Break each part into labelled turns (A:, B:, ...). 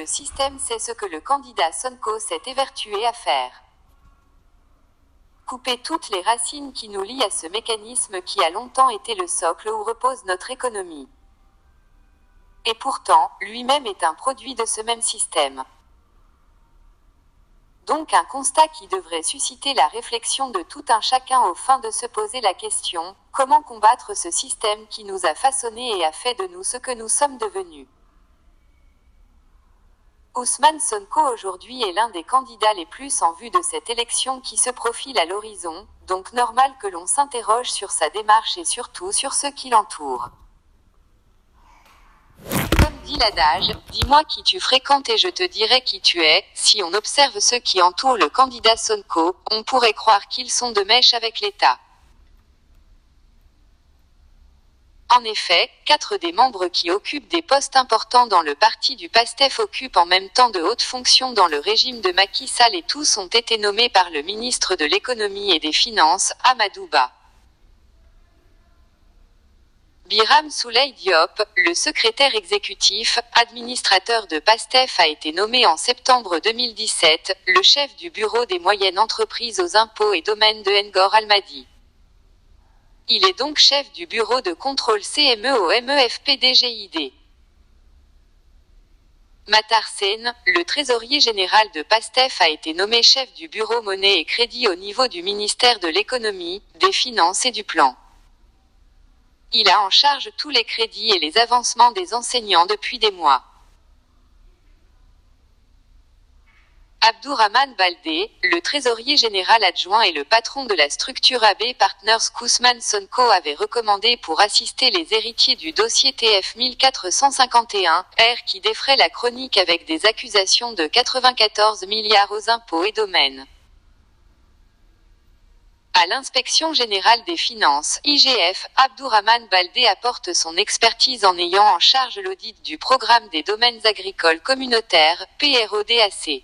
A: système, c'est ce que le candidat Sonko s'est évertué à faire. Couper toutes les racines qui nous lient à ce mécanisme qui a longtemps été le socle où repose notre économie. Et pourtant, lui-même est un produit de ce même système. Donc un constat qui devrait susciter la réflexion de tout un chacun au fin de se poser la question, comment combattre ce système qui nous a façonnés et a fait de nous ce que nous sommes devenus. Ousmane Sonko aujourd'hui est l'un des candidats les plus en vue de cette élection qui se profile à l'horizon, donc normal que l'on s'interroge sur sa démarche et surtout sur ceux qui l'entourent. Comme dit l'adage, dis-moi qui tu fréquentes et je te dirai qui tu es. Si on observe ceux qui entourent le candidat Sonko, on pourrait croire qu'ils sont de mèche avec l'État. En effet, 4 des membres qui occupent des postes importants dans le parti du PASTEF occupent en même temps de hautes fonctions dans le régime de Macky Sall et tous ont été nommés par le ministre de l'Économie et des Finances, Amadou Ba. Birame Souleye Diop, le secrétaire exécutif, administrateur de PASTEF a été nommé en septembre 2017, le chef du bureau des moyennes entreprises aux impôts et domaines de Ngor Almadi. Il est donc chef du bureau de contrôle CME au MEFPDGID. Matar Sen, le trésorier général de PASTEF a été nommé chef du bureau monnaie et crédit au niveau du ministère de l'économie, des finances et du plan. Il a en charge tous les crédits et les avancements des enseignants depuis des mois. Abdourahmane Baldé, le trésorier général adjoint et le patron de la structure AB Partners qu'Ousmane Sonko avait recommandé pour assister les héritiers du dossier TF 1451-R qui défraie la chronique avec des accusations de 94 milliards aux impôts et domaines. À l'Inspection générale des finances, IGF, Abdourahmane Baldé apporte son expertise en ayant en charge l'audit du programme des domaines agricoles communautaires, PRODAC.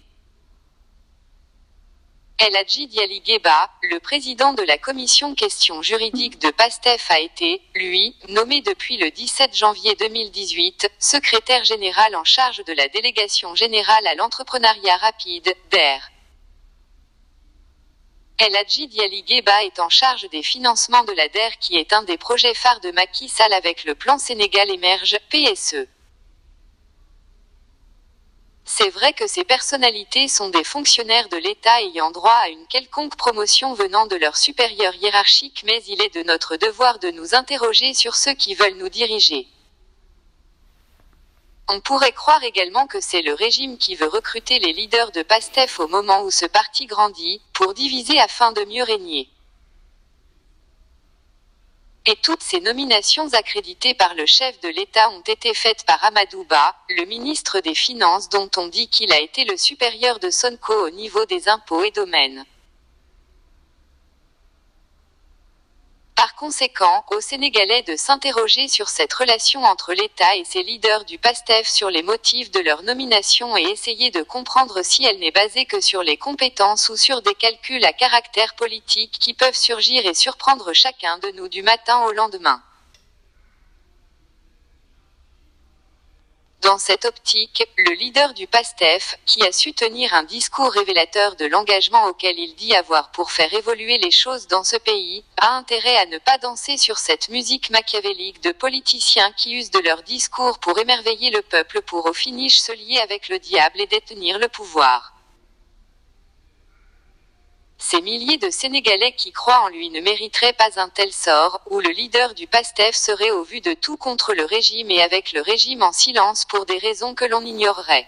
A: El Hadji Diali Gueba, le président de la commission questions juridiques de PASTEF a été, lui, nommé depuis le 17 janvier 2018, secrétaire général en charge de la délégation générale à l'entrepreneuriat rapide, DER. El Hadji Diali Gueba est en charge des financements de la DER qui est un des projets phares de Macky Sall avec le plan Sénégal Émerge, PSE. C'est vrai que ces personnalités sont des fonctionnaires de l'État ayant droit à une quelconque promotion venant de leur supérieur hiérarchique, mais il est de notre devoir de nous interroger sur ceux qui veulent nous diriger. On pourrait croire également que c'est le régime qui veut recruter les leaders de PASTEF au moment où ce parti grandit, pour diviser afin de mieux régner. Et toutes ces nominations accréditées par le chef de l'État ont été faites par Amadou Ba, le ministre des Finances dont on dit qu'il a été le supérieur de Sonko au niveau des impôts et domaines. Par conséquent, aux Sénégalais de s'interroger sur cette relation entre l'État et ses leaders du PASTEF sur les motifs de leur nomination et essayer de comprendre si elle n'est basée que sur les compétences ou sur des calculs à caractère politique qui peuvent surgir et surprendre chacun de nous du matin au lendemain. Dans cette optique, le leader du PASTEF, qui a su tenir un discours révélateur de l'engagement auquel il dit avoir pour faire évoluer les choses dans ce pays, a intérêt à ne pas danser sur cette musique machiavélique de politiciens qui usent de leur discours pour émerveiller le peuple pour au finish se lier avec le diable et détenir le pouvoir. Ces milliers de Sénégalais qui croient en lui ne mériteraient pas un tel sort, où le leader du PASTEF serait au vu de tout contre le régime et avec le régime en silence pour des raisons que l'on ignorerait.